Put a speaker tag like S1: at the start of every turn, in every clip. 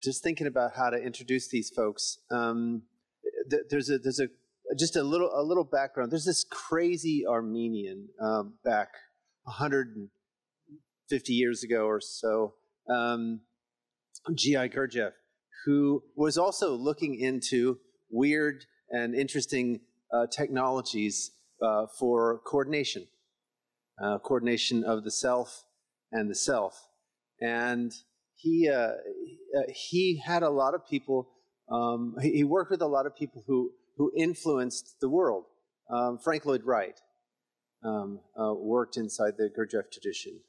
S1: just thinking about how to introduce these folks. There's just a little background. There's this crazy Armenian back 150 years ago or so, G.I. Gurdjieff, who was also looking into weird and interesting technologies for coordination of the self and the self. And he had a lot of people, he worked with a lot of people who influenced the world. Frank Lloyd Wright worked inside the Gurdjieff tradition.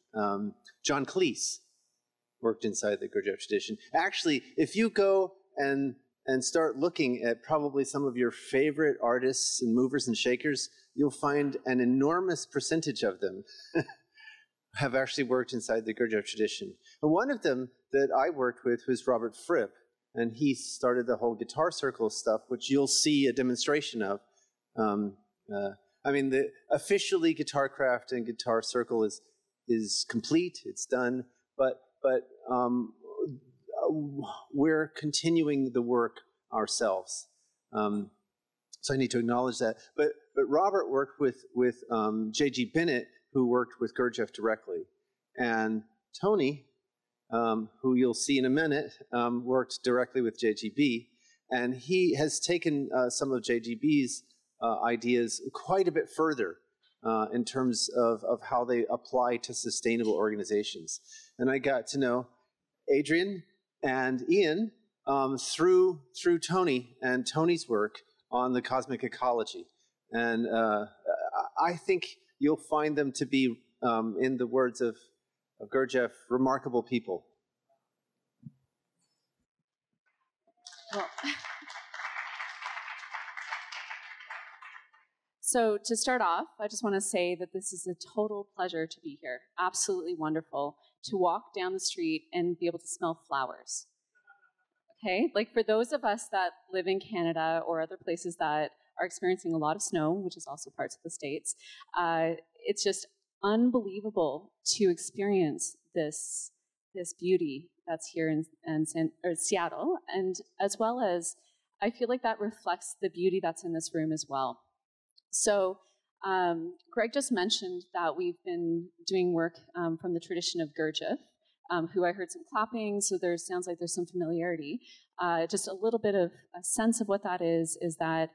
S1: John Cleese worked inside the Gurdjieff tradition. Actually, if you go and start looking at probably some of your favorite artists and movers and shakers, you'll find an enormous percentage of them have actually worked inside the Gurdjieff tradition. And one of them that I worked with was Robert Fripp, and he started the whole guitar circle stuff, which you'll see a demonstration of. I mean, officially Guitarcraft and Guitar Circle is complete, it's done, but we're continuing the work ourselves. So I need to acknowledge that. But Robert worked with J.G. Bennett, who worked with Gurdjieff directly. And Tony, who you'll see in a minute, worked directly with JGB. And he has taken some of JGB's ideas quite a bit further in terms of how they apply to sustainable organizations. And I got to know Adrian and Ian through Tony and Tony's work on the cosmic ecology. And I think you'll find them to be, in the words of Gurdjieff, remarkable people.
S2: Well, so to start off, I just want to say that this is a total pleasure to be here. Absolutely wonderful to walk down the street and be able to smell flowers. Okay, like for those of us that live in Canada or other places that are experiencing a lot of snow, which is also parts of the States, it's just unbelievable to experience this beauty that's here in Seattle, and as well as I feel like that reflects the beauty that's in this room as well. So Greg just mentioned that we've been doing work from the tradition of Gurdjieff, who I heard some clapping, so there sounds like there's some familiarity. Just a little bit of a sense of what that is that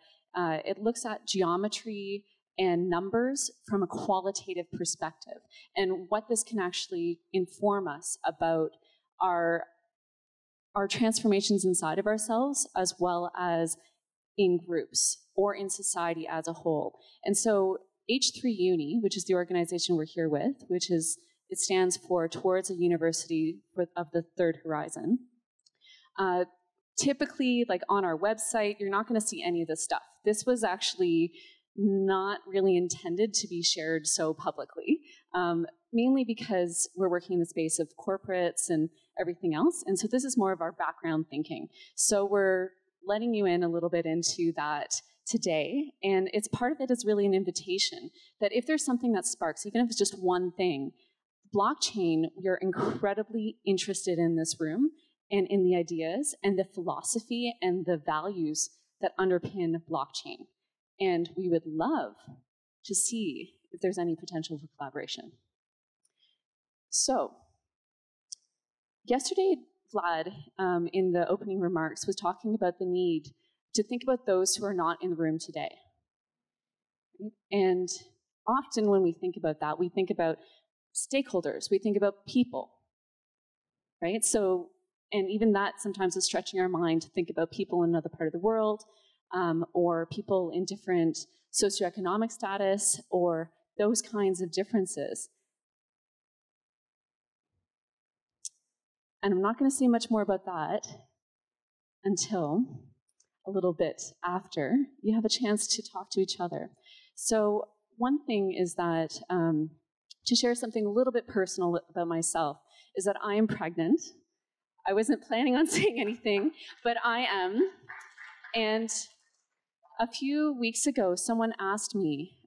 S2: it looks at geometry and numbers from a qualitative perspective, and what this can actually inform us about our transformations inside of ourselves, as well as in groups or in society as a whole. And so H3 Uni, which is the organization we're here with, it stands for Towards a University of the Third Horizon. Typically, like on our website, you're not going to see any of this stuff. This was actually not really intended to be shared so publicly, mainly because we're working in the space of corporates and everything else. And so this is more of our background thinking. So we're letting you in a little bit into that today. And it's part of it is really an invitation that if there's something that sparks, even if it's just one thing, blockchain, we're incredibly interested in this room and in the ideas and the philosophy and the values that underpin blockchain. And we would love to see if there's any potential for collaboration. So, yesterday, Vlad, in the opening remarks, was talking about the need to think about those who are not in the room today. And often when we think about that, we think about stakeholders, we think about people, right? So, and even that sometimes is stretching our mind to think about people in another part of the world, or people in different socioeconomic status, or those kinds of differences. And I'm not going to say much more about that until a little bit after you have a chance to talk to each other. So one thing is that, to share something a little bit personal about myself, is that I am pregnant. I wasn't planning on saying anything, but I am. And a few weeks ago, someone asked me,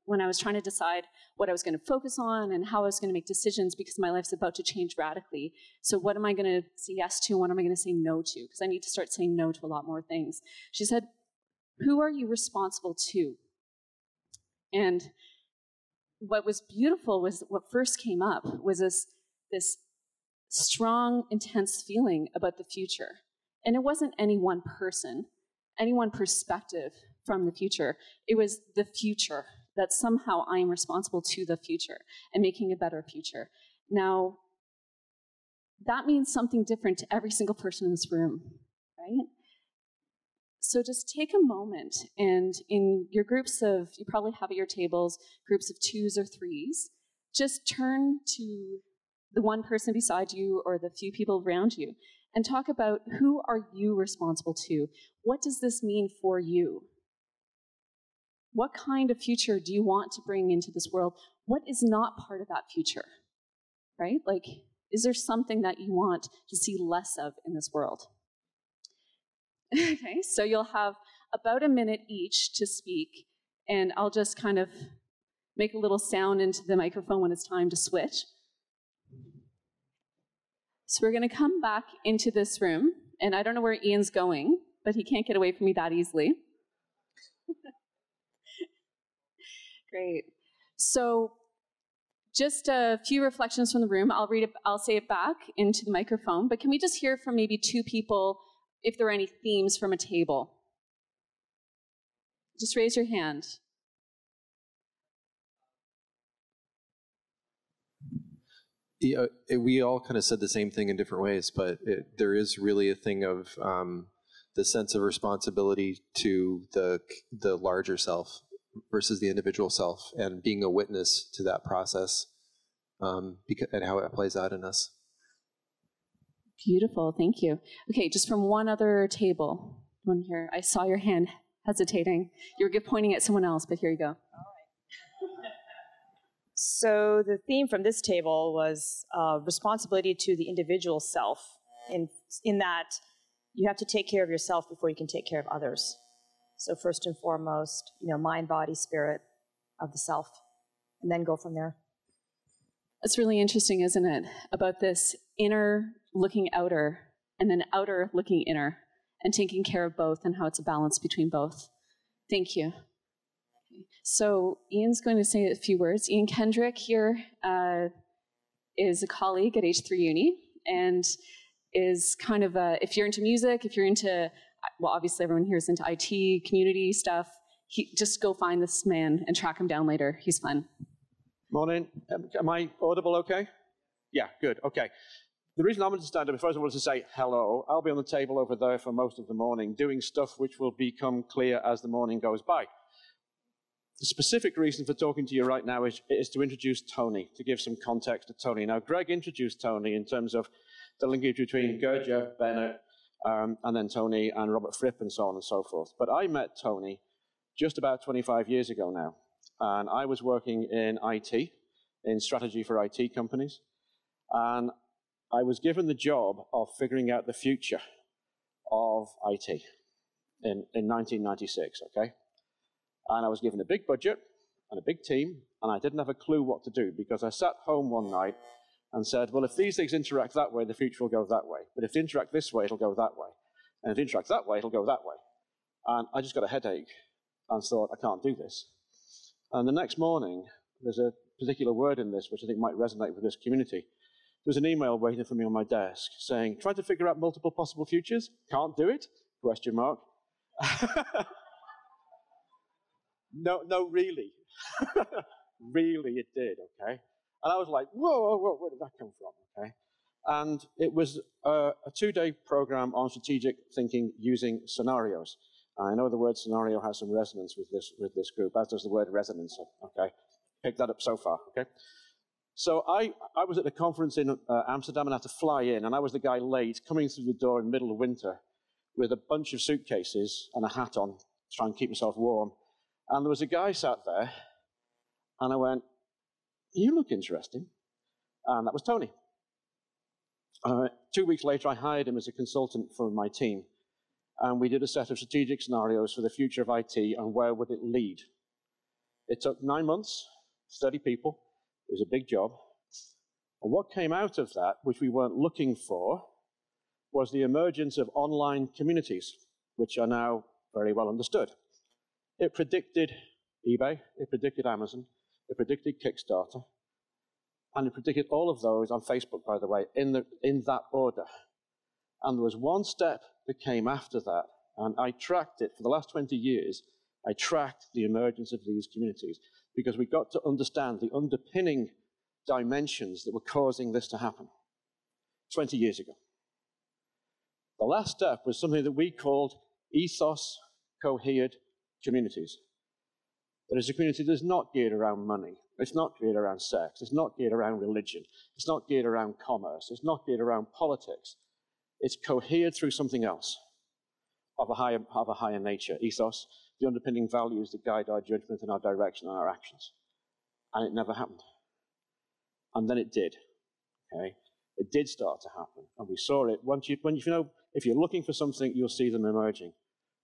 S2: when I was trying to decide what I was going to focus on and how I was going to make decisions because my life's about to change radically. So what am I going to say yes to and what am I going to say no to? Because I need to start saying no to a lot more things. She said, who are you responsible to? And what was beautiful was what first came up was this strong, intense feeling about the future. And it wasn't any one person, any one perspective from the future. It was the future, that somehow I am responsible to the future and making a better future. Now, that means something different to every single person in this room, right? So just take a moment, and in your groups of, you probably have at your tables, groups of 2s or 3s, just turn to the one person beside you or the few people around you and talk about who are you responsible to? What does this mean for you? What kind of future do you want to bring into this world? What is not part of that future, right? Like, is there something that you want to see less of in this world? Okay, so you'll have about a minute each to speak, and I'll just kind of make a little sound into the microphone when it's time to switch. So we're going to come back into this room, and I don't know where Ian's going, but he can't get away from me that easily. Great. So just a few reflections from the room. I'll read it, I'll say it back into the microphone, but can we just hear from maybe 2 people if there are any themes from a table? Just raise your hand.
S3: Yeah, we all kind of said the same thing in different ways, but there is really a thing of the sense of responsibility to the larger self versus the individual self, and being a witness to that process and how it plays out in us.
S2: Beautiful, thank you. Okay, just from one other table. One here. I saw your hand hesitating. You were pointing at someone else, but here you go.
S4: So the theme from this table was responsibility to the individual self, in that you have to take care of yourself before you can take care of others. So first and foremost, mind, body, spirit of the self, and then go from there.
S2: It's really interesting, isn't it? About this inner looking outer, and then outer looking inner, and taking care of both and how it's a balance between both. Thank you. So Ian's going to say a few words. Ian Kendrick here is a colleague at H3 Uni, and is kind of if you're into music, if you're into, well, obviously everyone here is into IT, community stuff, just go find this man and track him down later. He's fun.
S5: Morning. Am I audible okay? Yeah, good. Okay. The reason I'm going to stand up, first of all, is to say hello. I'll be on the table over there for most of the morning, doing stuff which will become clear as the morning goes by. The specific reason for talking to you right now is to introduce Tony, to give some context to Tony. Now, Greg introduced Tony in terms of the linkage between Gurdjieff, Bennett, and then Tony and Robert Fripp and so on and so forth. But I met Tony just about 25 years ago now, and I was working in IT, in strategy for IT companies, and I was given the job of figuring out the future of IT in 1996, okay? And I was given a big budget and a big team, and I didn't have a clue what to do, because I sat home one night and said, well, if these things interact that way, the future will go that way. But if they interact this way, it'll go that way. And if they interact that way, it'll go that way. And I just got a headache and thought, I can't do this. And the next morning, there's a particular word in this which I think might resonate with this community. There was an email waiting for me on my desk saying, try to figure out multiple possible futures. Can't do it? Question mark. No, really. Really, it did, okay? And I was like, whoa, where did that come from, okay? And it was a 2-day program on strategic thinking using scenarios. I know the word scenario has some resonance with this group, as does the word resonance, okay? Pick that up so far, okay? So I was at a conference in Amsterdam, and I had to fly in, and I was the guy late, coming through the door in the middle of winter with a bunch of suitcases and a hat on to try and keep myself warm. And there was a guy sat there, and I went, you look interesting. And that was Tony. 2 weeks later, I hired him as a consultant for my team. And we did a set of strategic scenarios for the future of IT and where would it lead. It took 9 months, 30 people. It was a big job. And what came out of that, which we weren't looking for, was the emergence of online communities, which are now very well understood. It predicted eBay, it predicted Amazon, it predicted Kickstarter, and it predicted all of those on Facebook, by the way, in that order. And there was one step that came after that, and I tracked it for the last 20 years. I tracked the emergence of these communities because we got to understand the underpinning dimensions that were causing this to happen 20 years ago. The last step was something that we called ethos cohered communities. That is a community that is not geared around money. It's not geared around sex. It's not geared around religion. It's not geared around commerce. It's not geared around politics. It's cohered through something else of a higher nature, ethos, the underpinning values that guide our judgment and our direction and our actions. And it never happened. And then it did. Okay? It did start to happen. And we saw it. If you're looking for something, you'll see them emerging.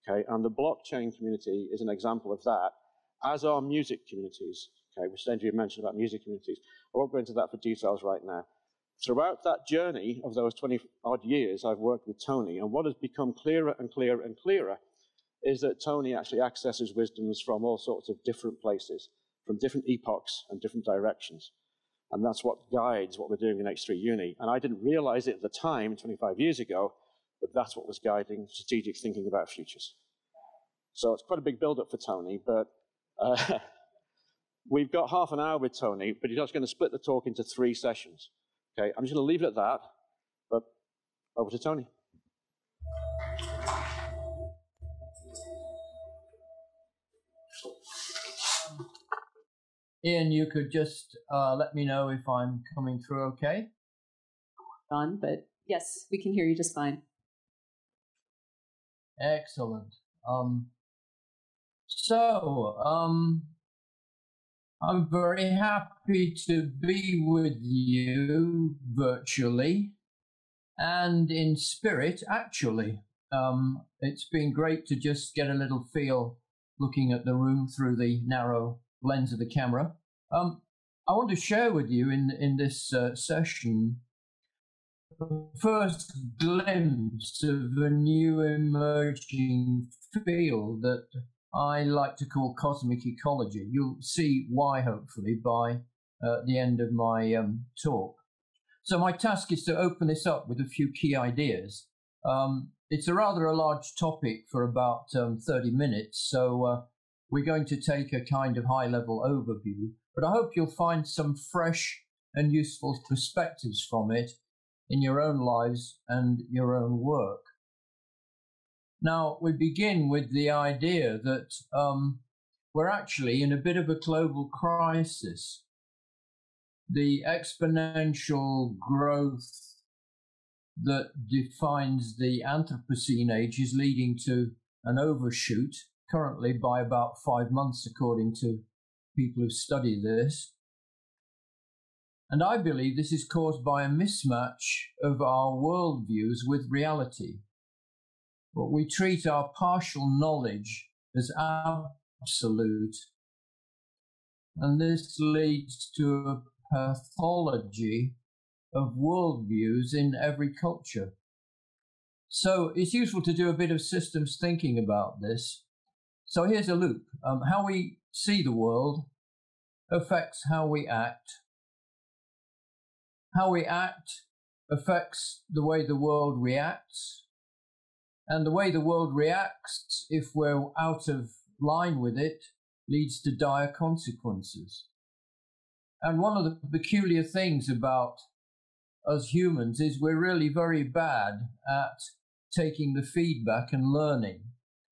S5: Okay? And the blockchain community is an example of that, as are music communities. Okay? Which Andrew mentioned about music communities. I won't go into that for details right now. Throughout that journey of those 20-odd years, I've worked with Tony, and what has become clearer and clearer and clearer is that Tony actually accesses wisdoms from all sorts of different places, from different epochs and different directions. And that's what guides what we're doing in H3 Uni. And I didn't realize it at the time, 25 years ago, but that's what was guiding strategic thinking about futures. So it's quite a big build-up for Tony, but we've got half an hour with Tony, but he's just going to split the talk into 3 sessions. Okay, I'm just going to leave it at that, but over to Tony.
S6: Ian, you could just let me know if I'm coming through okay?
S2: On, but yes, we can hear you just fine.
S6: Excellent. I'm very happy to be with you virtually and in spirit, actually. It's been great to just get a little feel looking at the room through the narrow lens of the camera. I want to share with you in this session the first glimpse of a new emerging field that I like to call cosmic ecology. You'll see why, hopefully, by the end of my talk. So my task is to open this up with a few key ideas. It's a rather large topic for about 30 minutes, so we're going to take a kind of high-level overview, but I hope you'll find some fresh and useful perspectives from it in your own lives and your own work. Now, we begin with the idea that we're actually in a bit of a global crisis. The exponential growth that defines the Anthropocene age is leading to an overshoot, currently by about 5 months, according to people who study this. And I believe this is caused by a mismatch of our worldviews with reality. But we treat our partial knowledge as absolute, and this leads to a pathology of worldviews in every culture. So it's useful to do a bit of systems thinking about this. So here's a loop. How we see the world affects how we act. How we act affects the way the world reacts. And the way the world reacts, if we're out of line with it, leads to dire consequences. And one of the peculiar things about us humans is we're really very bad at taking the feedback and learning.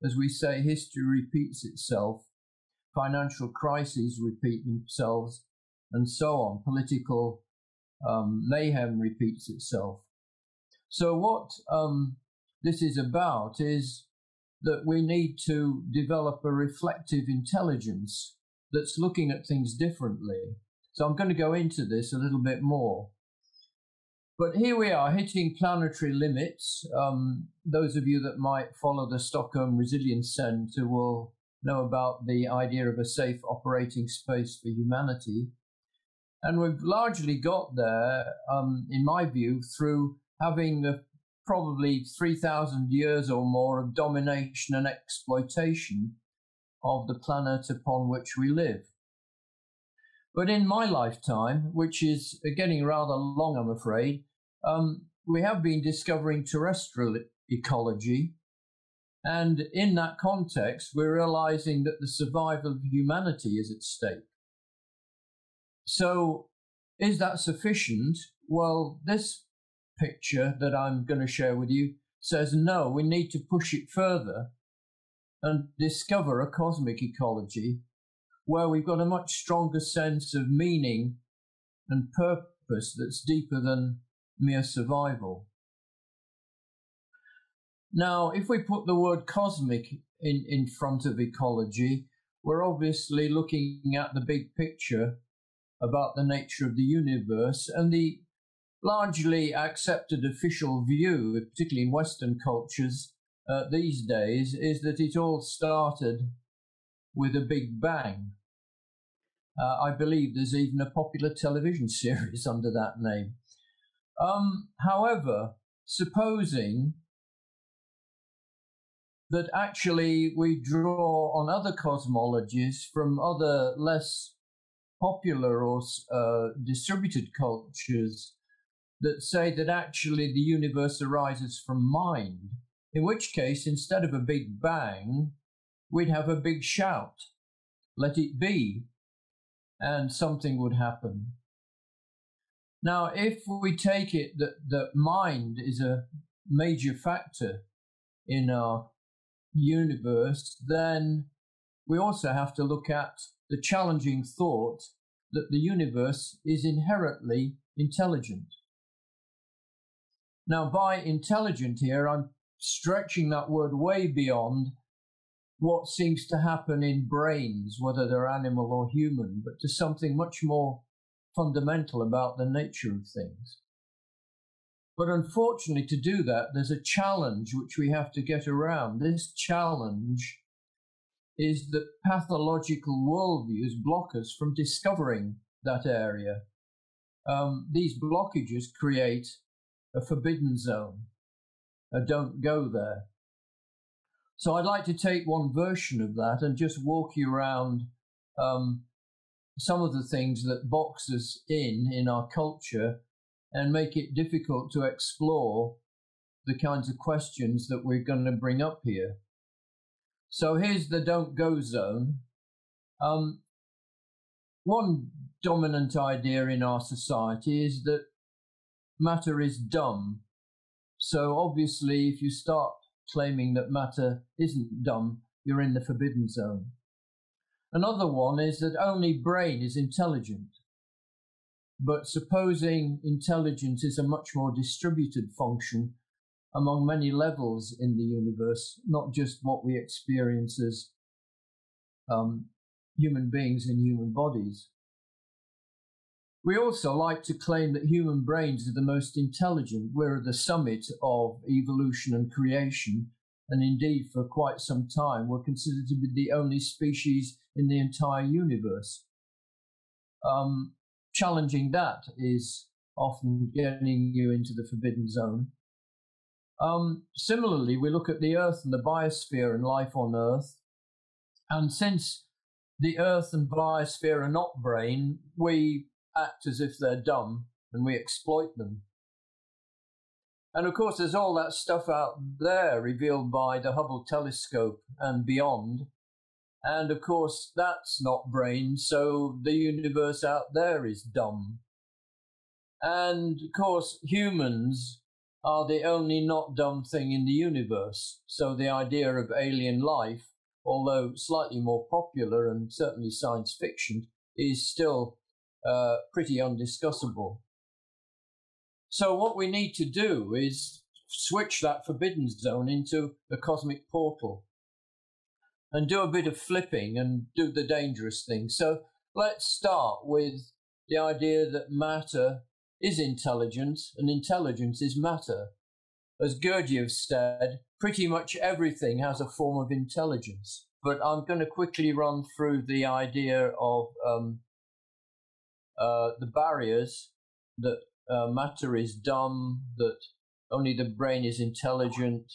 S6: As we say, history repeats itself, financial crises repeat themselves, and so on. Political mayhem repeats itself. So what this is about is that we need to develop a reflective intelligence that's looking at things differently. So I'm going to go into this a little bit more. But here we are hitting planetary limits. Those of you that might follow the Stockholm Resilience Centre will know about the idea of a safe operating space for humanity. And we've largely got there, in my view, through having probably 3,000 years or more of domination and exploitation of the planet upon which we live. But in my lifetime, which is getting rather long, I'm afraid, we have been discovering terrestrial ecology. And in that context, we're realizing that the survival of humanity is at stake. So is that sufficient? Well, this picture that I'm going to share with you says no, we need to push it further and discover a cosmic ecology where we've got a much stronger sense of meaning and purpose that's deeper than mere survival. Now, if we put the word cosmic in front of ecology, we're obviously looking at the big picture about the nature of the universe, and the largely accepted official view, particularly in Western cultures these days, is that it all started with a big bang. I believe there's even a popular television series under that name. However, supposing that actually we draw on other cosmologies from other less popular or distributed cultures that say that actually the universe arises from mind, in which case, instead of a big bang, we'd have a big shout, let it be, and something would happen. Now, if we take it that mind is a major factor in our universe, then we also have to look at the challenging thought that the universe is inherently intelligent. Now, by intelligent here, I'm stretching that word way beyond what seems to happen in brains, whether they're animal or human, but to something much more fundamental about the nature of things. But unfortunately, to do that, there's a challenge which we have to get around. This challenge is that pathological worldviews block us from discovering that area. These blockages create a forbidden zone, a don't go there. So I'd like to take one version of that and just walk you around some of the things that box us in our culture and make it difficult to explore the kinds of questions that we're going to bring up here. So here's the don't go zone. One dominant idea in our society is that matter is dumb. So obviously, if you start claiming that matter isn't dumb, you're in the forbidden zone. Another one is that only brain is intelligent. But supposing intelligence is a much more distributed function among many levels in the universe, not just what we experience as human beings in human bodies. We also like to claim that human brains are the most intelligent. We're at the summit of evolution and creation, and indeed for quite some time we're considered to be the only species in the entire universe. Challenging that is often getting you into the forbidden zone. Similarly, we look at the Earth and the biosphere and life on Earth. And since the Earth and biosphere are not brain, we act as if they're dumb and we exploit them. And of course, there's all that stuff out there revealed by the Hubble telescope and beyond. And of course, that's not brain, so the universe out there is dumb. And of course, humans are the only not dumb thing in the universe. So the idea of alien life, although slightly more popular and certainly science fiction, is still pretty undiscussable. So what we need to do is switch that forbidden zone into a cosmic portal and do a bit of flipping and do the dangerous thing. So let's start with the idea that matter is intelligence and intelligence is matter. As Gurdjieff said, pretty much everything has a form of intelligence. but I'm going to quickly run through the idea of the barriers, that matter is dumb, that only the brain is intelligent,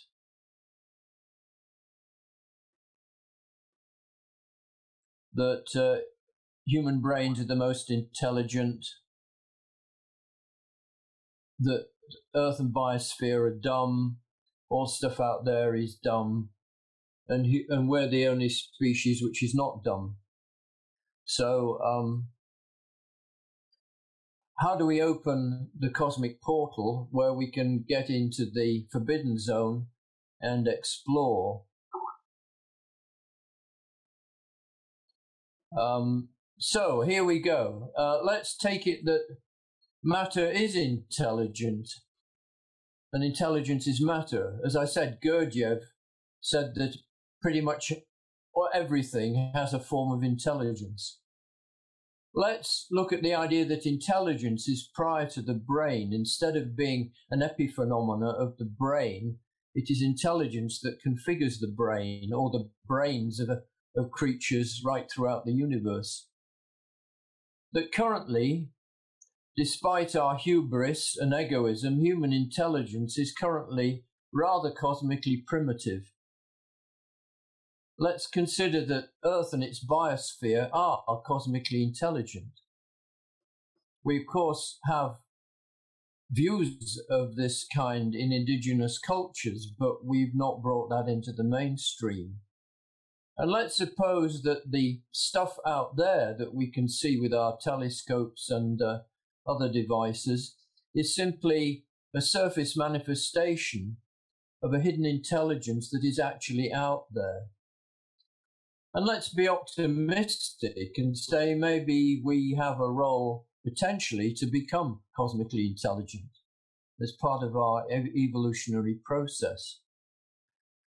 S6: that human brains are the most intelligent, that Earth and biosphere are dumb, all stuff out there is dumb, and we're the only species which is not dumb. So how do we open the cosmic portal where we can get into the forbidden zone and explore? So here we go. Let's take it that matter is intelligent, and intelligence is matter. As I said, Gurdjieff said that pretty much everything has a form of intelligence. Let's look at the idea that intelligence is prior to the brain. Instead of being an epiphenomena of the brain, it is intelligence that configures the brain, or the brains of creatures right throughout the universe. That currently, despite our hubris and egoism, human intelligence is currently rather cosmically primitive. Let's consider that Earth and its biosphere are cosmically intelligent. We, of course, have views of this kind in indigenous cultures, but we've not brought that into the mainstream. And let's suppose that the stuff out there that we can see with our telescopes and other devices is simply a surface manifestation of a hidden intelligence that is actually out there. And let's be optimistic and say maybe we have a role potentially to become cosmically intelligent as part of our evolutionary process.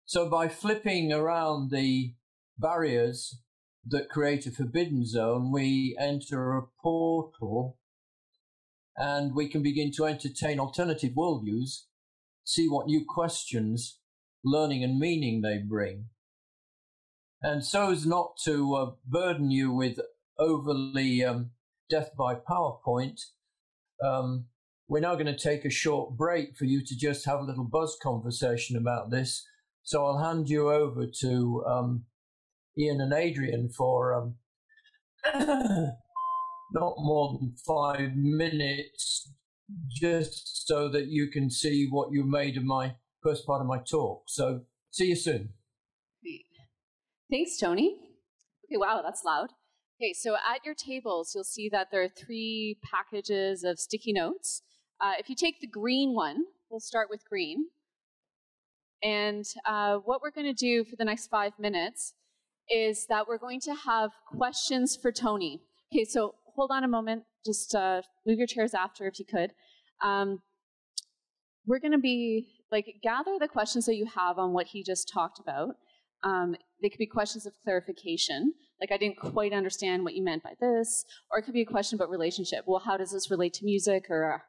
S6: So by flipping around the barriers that create a forbidden zone, we enter a portal and we can begin to entertain alternative worldviews, see what new questions, learning and meaning they bring. And so as not to burden you with overly death by PowerPoint, we're now going to take a short break for you to just have a little buzz conversation about this. So I'll hand you over to Ian and Adrian for not more than 5 minutes, just so that you can see what you made of my first part of my talk. So see you soon.
S2: Great. Thanks, Tony. Okay, wow, that's loud. Okay, so at your tables, you'll see that there are 3 packages of sticky notes. If you take the green one, we'll start with green. And what we're going to do for the next 5 minutes is that we're going to have questions for Tony. Okay, so hold on a moment. Just move your chairs after if you could. We're going to be, gather the questions that you have on what he just talked about. They could be questions of clarification, like I didn't quite understand what you meant by this, or it could be a question about relationship. Well, how does this relate to music or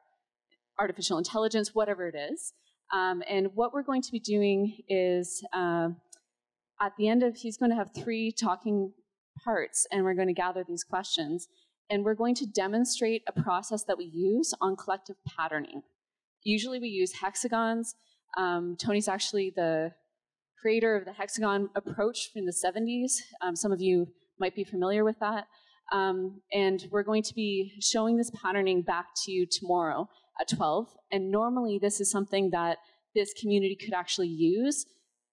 S2: artificial intelligence, whatever it is. And what we're going to be doing is at the end of, he's going to have 3 talking parts, and we're going to gather these questions. And we're going to demonstrate a process that we use on collective patterning. Usually we use hexagons. Tony's actually the creator of the hexagon approach in the 70s. Some of you might be familiar with that. And we're going to be showing this patterning back to you tomorrow at 12. And normally this is something that this community could actually use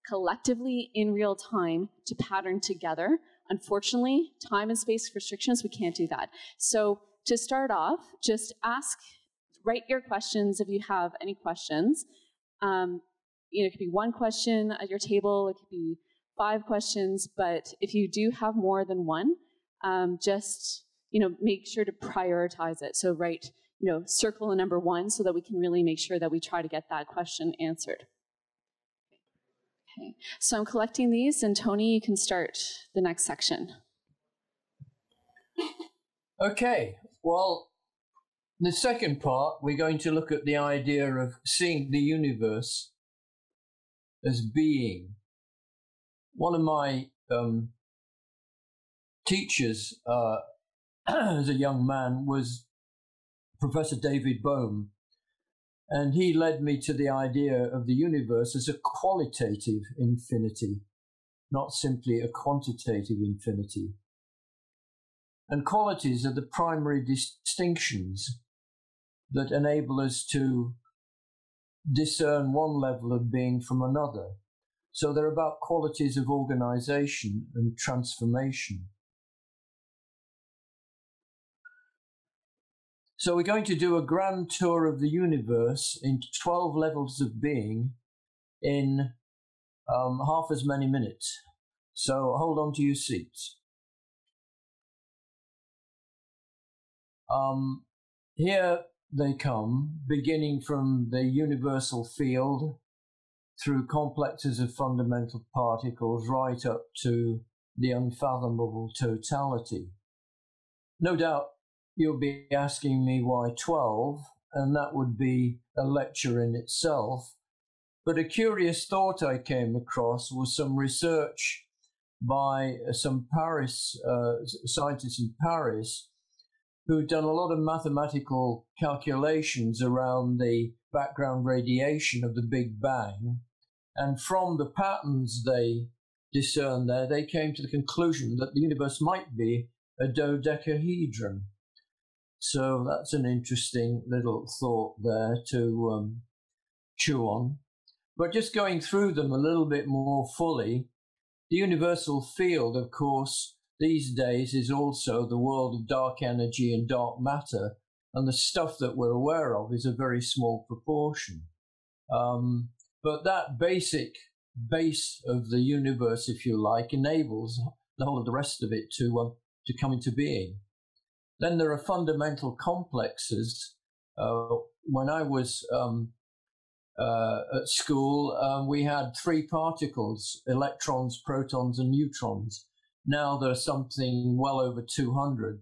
S2: collectively in real time to pattern together. Unfortunately, time and space restrictions, we can't do that. So to start off, just write your questions if you have any questions. It could be 1 question at your table, it could be 5 questions, but if you do have more than 1, just make sure to prioritize it. So write, circle a number 1 so that we can really make sure that we try to get that question answered. Okay, so I'm collecting these, and Tony, you can start the next section.
S6: Okay, well, the second part, we're going to look at the idea of seeing the universe as being. One of my teachers as a young man was Professor David Bohm. And he led me to the idea of the universe as a qualitative infinity, not simply a quantitative infinity. And qualities are the primary distinctions that enable us to discern one level of being from another. So they're about qualities of organization and transformation. So we're going to do a grand tour of the universe in 12 levels of being in half as many minutes. So hold on to your seats. Here they come, beginning from the universal field through complexes of fundamental particles right up to the unfathomable totality. No doubt you'll be asking me why 12, and that would be a lecture in itself. But a curious thought I came across was some research by some scientists in Paris who'd done a lot of mathematical calculations around the background radiation of the Big Bang. And from the patterns they discerned there, they came to the conclusion that the universe might be a dodecahedron. So that's an interesting little thought there to chew on. But just going through them a little bit more fully, the universal field, of course, these days is also the world of dark energy and dark matter, and the stuff that we're aware of is a very small proportion. But that basic base of the universe, if you like, enables the whole of the rest of it to come into being. Then there are fundamental complexes. When I was at school, we had 3 particles: electrons, protons, and neutrons. Now there's something well over 200.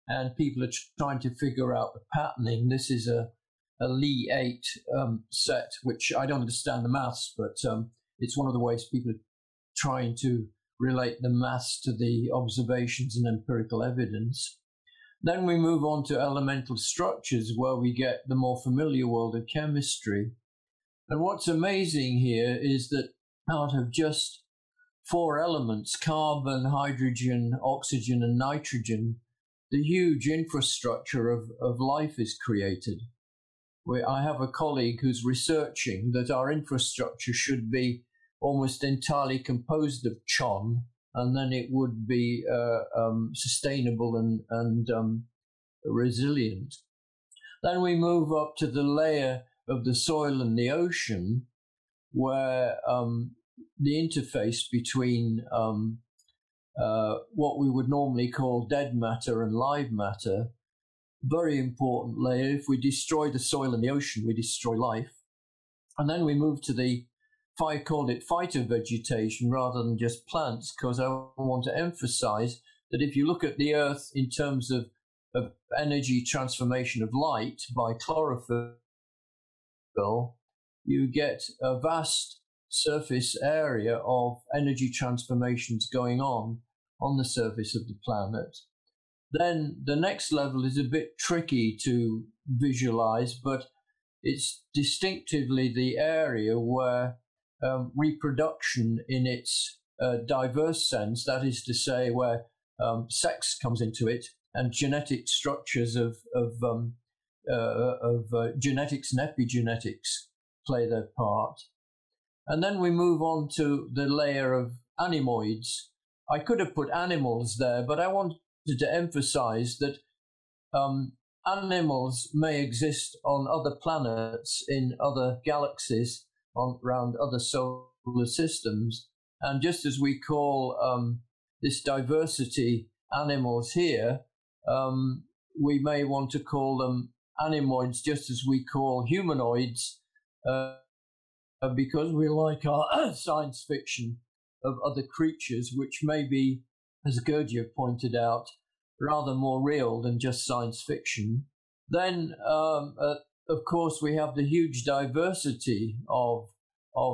S6: And people are trying to figure out the patterning. This is a Lie 8 set, which I don't understand the maths, but it's one of the ways people are trying to relate the maths to the observations and empirical evidence. Then we move on to elemental structures, where we get the more familiar world of chemistry. And what's amazing here is that out of just 4 elements, carbon, hydrogen, oxygen, and nitrogen, the huge infrastructure of life is created. I have a colleague who's researching that our infrastructure should be almost entirely composed of chon, and then it would be sustainable and resilient. Then we move up to the layer of the soil and the ocean, where the interface between what we would normally call dead matter and live matter, very important layer. If we destroy the soil and the ocean, we destroy life. And then we move to I called it phytovegetation rather than just plants, because I want to emphasize that if you look at the Earth in terms of energy transformation of light by chlorophyll, you get a vast surface area of energy transformations going on the surface of the planet. Then the next level is a bit tricky to visualize, but it's distinctively the area where reproduction in its diverse sense, that is to say, where sex comes into it, and genetic structures of genetics and epigenetics play their part. And then we move on to the layer of anemoids. I could have put animals there, but I wanted to emphasize that animals may exist on other planets, in other galaxies, around other solar systems. And just as we call this diversity animals here, we may want to call them anemoids, just as we call humanoids, because we like our science fiction of other creatures, which may be, as Gurdjieff pointed out, rather more real than just science fiction. Then, of course, we have the huge diversity of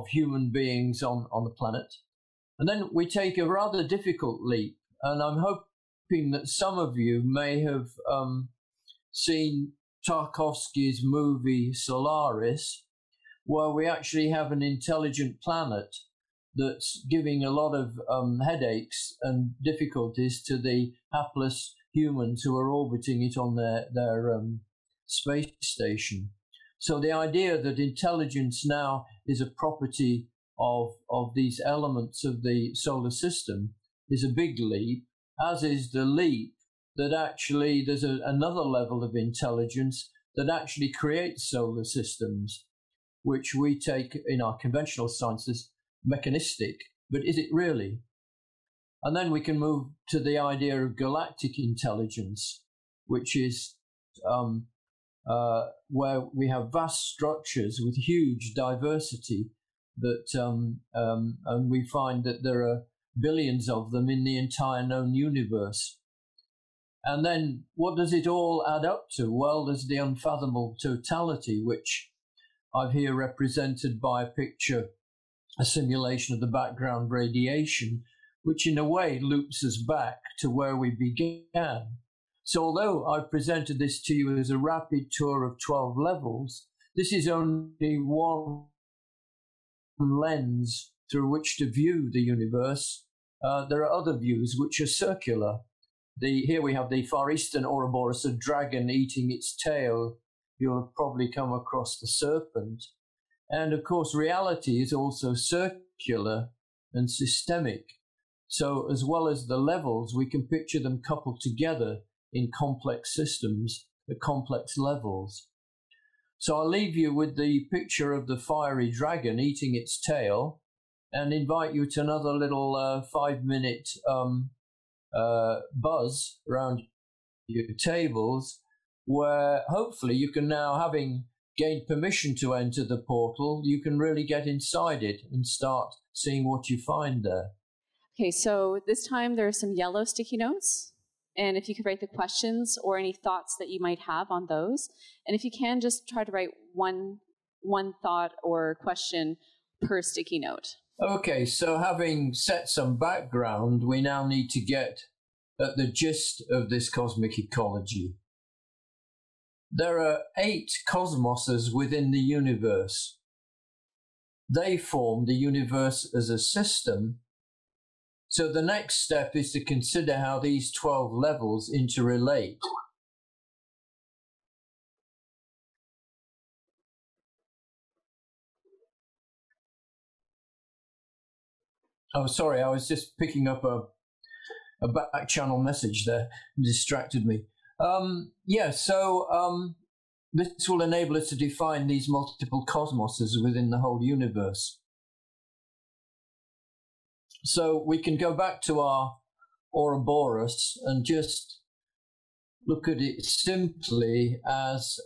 S6: human beings on the planet. And then we take a rather difficult leap, and I'm hoping that some of you may have seen Tarkovsky's movie Solaris, where we actually have an intelligent planet that's giving a lot of headaches and difficulties to the hapless humans who are orbiting it on their space station. So the idea that intelligence now is a property of these elements of the solar system is a big leap, as is the leap that actually there's another level of intelligence that actually creates solar systems, which we take in our conventional sciences mechanistic, but is it really? And then we can move to the idea of galactic intelligence, which is where we have vast structures with huge diversity that, and we find that there are billions of them in the entire known universe. And then what does it all add up to? Well, there's the unfathomable totality, which I've here represented by a picture, a simulation of the background radiation, which in a way loops us back to where we began. So although I've presented this to you as a rapid tour of 12 levels, this is only one lens through which to view the universe. There are other views which are circular. Here we have the Far Eastern Ouroboros, a dragon eating its tail. You'll have probably come across the serpent. And of course, reality is also circular and systemic. So as well as the levels, we can picture them coupled together in complex systems at complex levels. So I'll leave you with the picture of the fiery dragon eating its tail and invite you to another little 5-minute buzz around your tables, where hopefully you can now, having gained permission to enter the portal, you can really get inside it and start seeing what you find there.
S2: Okay, so this time there are some yellow sticky notes. And if you could write the questions or any thoughts that you might have on those. And if you can, just try to write one thought or question per sticky note.
S6: Okay, so having set some background, we now need to get at the gist of this cosmic ecology. There are 8 cosmoses within the universe. They form the universe as a system. So the next step is to consider how these 12 levels interrelate. Oh, sorry, I was just picking up a back channel message there. It distracted me. This will enable us to define these multiple cosmoses within the whole universe. So we can go back to our Ouroboros and just look at it simply as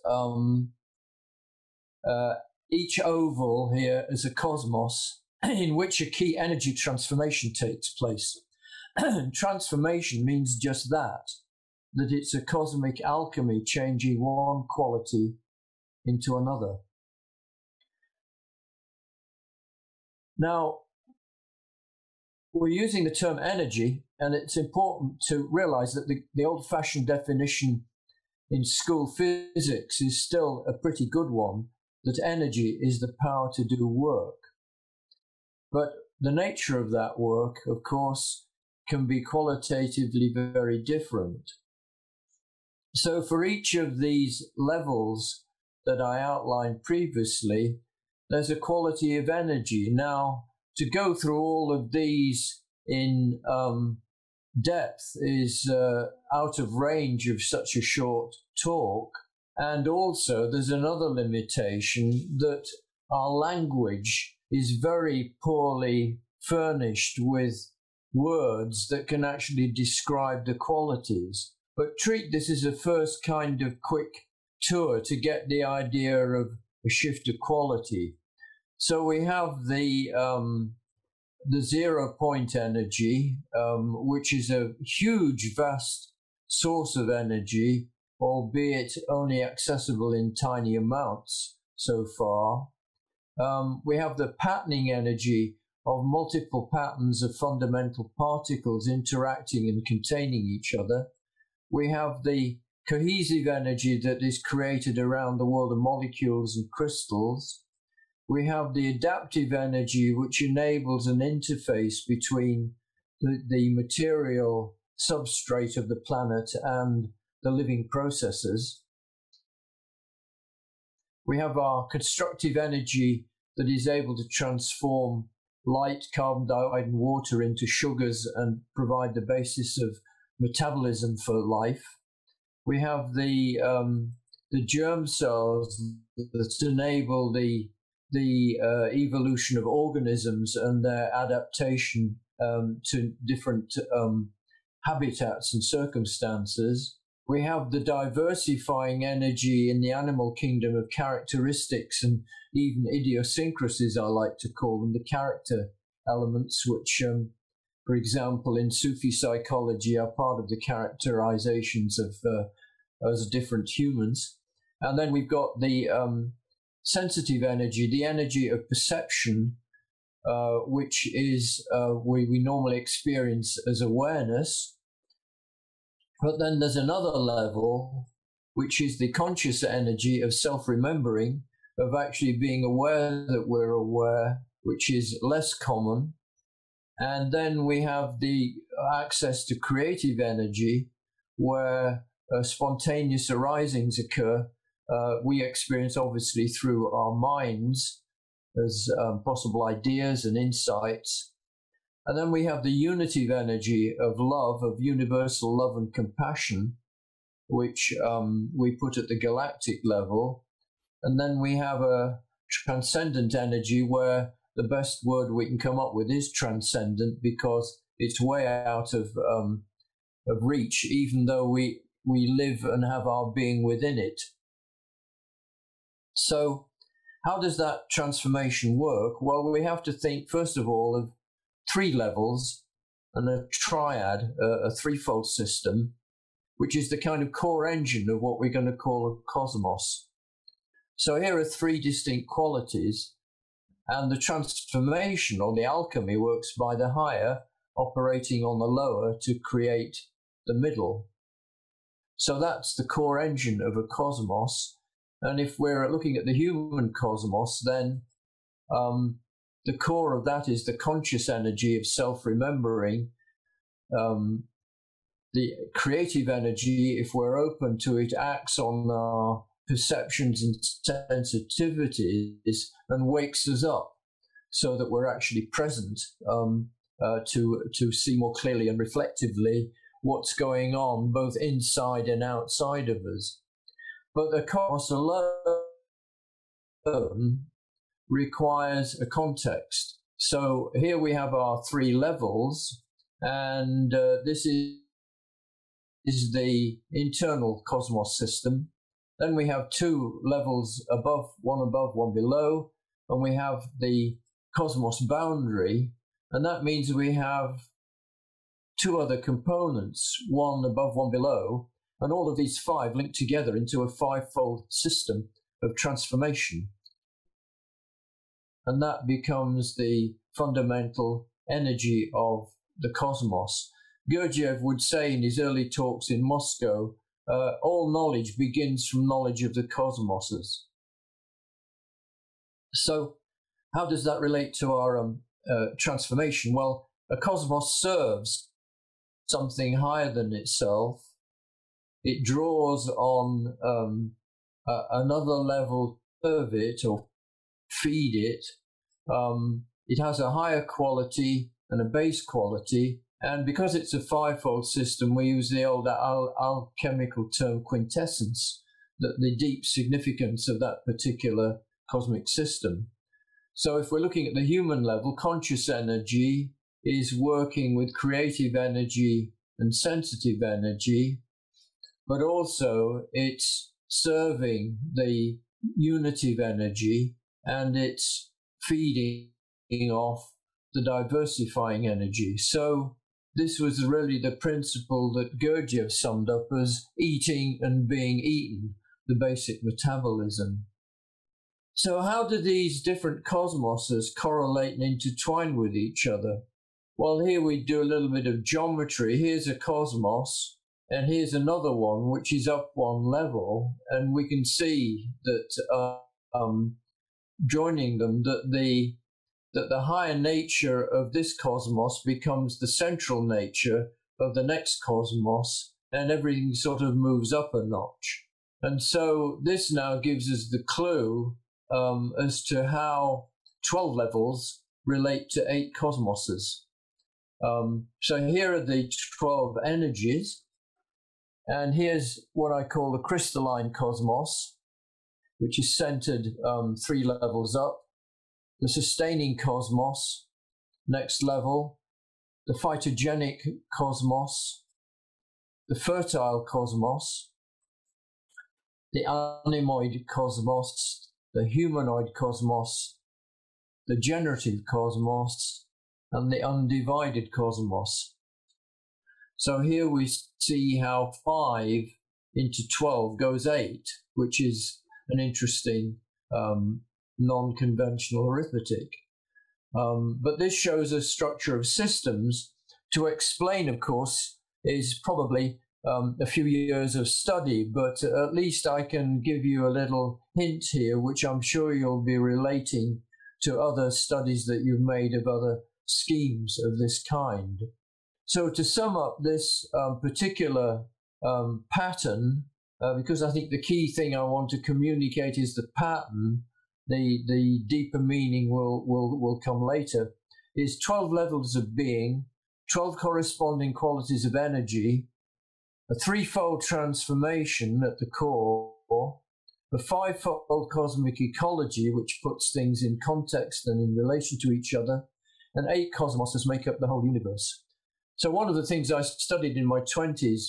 S6: each oval here is a cosmos in which a key energy transformation takes place. Transformation means just that it's a cosmic alchemy changing one quality into another. Now, we're using the term energy, and it's important to realize that the old-fashioned definition in school physics is still a pretty good one, that energy is the power to do work. But the nature of that work, of course, can be qualitatively very different. So for each of these levels that I outlined previously, there's a quality of energy. Now, to go through all of these in depth is out of range of such a short talk. And also there's another limitation, that our language is very poorly furnished with words that can actually describe the qualities. But treat this as a first kind of quick tour to get the idea of a shift of quality. So we have the 0 point energy, which is a huge, vast source of energy, albeit only accessible in tiny amounts so far. We have the patterning energy, of multiple patterns of fundamental particles interacting and containing each other. We have the cohesive energy that is created around the world of molecules and crystals. We have the adaptive energy, which enables an interface between the material substrate of the planet and the living processes. We have our constructive energy that is able to transform light, carbon dioxide, and water into sugars and provide the basis of metabolism for life. We have the germ cells that enable the evolution of organisms and their adaptation to different habitats and circumstances. We have the diversifying energy in the animal kingdom of characteristics and even idiosyncrasies, I like to call them, the character elements, which, for example, in Sufi psychology are part of the characterizations of us different humans. And then we've got the sensitive energy, the energy of perception, which is we normally experience as awareness. But then there's another level, which is the conscious energy of self-remembering, of actually being aware that we're aware, which is less common. And then we have the access to creative energy, where spontaneous arisings occur. We experience, obviously, through our minds as possible ideas and insights. And then we have the unitive energy of love, of universal love and compassion, which we put at the galactic level. And then we have a transcendent energy, where the best word we can come up with is transcendent, because it's way out of reach, even though we live and have our being within it. So how does that transformation work? Well, we have to think, first of all, of 3 levels and a triad, a threefold system, which is the kind of core engine of what we're going to call a cosmos. So here are 3 distinct qualities, and the transformation or the alchemy works by the higher operating on the lower to create the middle. So that's the core engine of a cosmos. And if we're looking at the human cosmos, then the core of that is the conscious energy of self-remembering. The creative energy, if we're open to it, acts on our perceptions and sensitivities and wakes us up so that we're actually present to see more clearly and reflectively what's going on both inside and outside of us. But the cosmos alone requires a context. So here we have our 3 levels, and this is the internal cosmos system. Then we have 2 levels above, one below, and we have the cosmos boundary, and that means we have 2 other components, one above, one below, and all of these 5 link together into a 5-fold system of transformation. And that becomes the fundamental energy of the cosmos. Gurdjieff would say in his early talks in Moscow, all knowledge begins from knowledge of the cosmoses. So how does that relate to our transformation? Well, a cosmos serves something higher than itself. It draws on another level of it or feed it. It has a higher quality and a base quality. And because it's a 5-fold system, we use the old alchemical term quintessence, the deep significance of that particular cosmic system. So if we're looking at the human level, conscious energy is working with creative energy and sensitive energy, but also it's serving the unitive energy, and it's feeding off the diversifying energy. So this was really the principle that Gurdjieff summed up as eating and being eaten, the basic metabolism. So how do these different cosmoses correlate and intertwine with each other? Well, here we do a little bit of geometry. Here's a cosmos, and here's another one, which is up one level, and we can see that joining them, that the higher nature of this cosmos becomes the central nature of the next cosmos, and everything sort of moves up a notch. And so this now gives us the clue as to how 12 levels relate to 8 cosmoses. So here are the 12 energies, and here's what I call the crystalline cosmos, which is centered 3 levels up. The sustaining cosmos, next level. The phytogenic cosmos. The fertile cosmos. The animoid cosmos. The humanoid cosmos. The generative cosmos. And the undivided cosmos. So here we see how 5 into 12 goes 8, which is an interesting non-conventional arithmetic. But this shows a structure of systems. To explain, of course, is probably a few years of study, but at least I can give you a little hint here, which I'm sure you'll be relating to other studies that you've made of other schemes of this kind. So to sum up this particular pattern, because I think the key thing I want to communicate is the pattern, the deeper meaning will come later, is 12 levels of being, 12 corresponding qualities of energy, a 3-fold transformation at the core, a 5-fold cosmic ecology, which puts things in context and in relation to each other, and 8 cosmoses make up the whole universe. So one of the things I studied in my 20s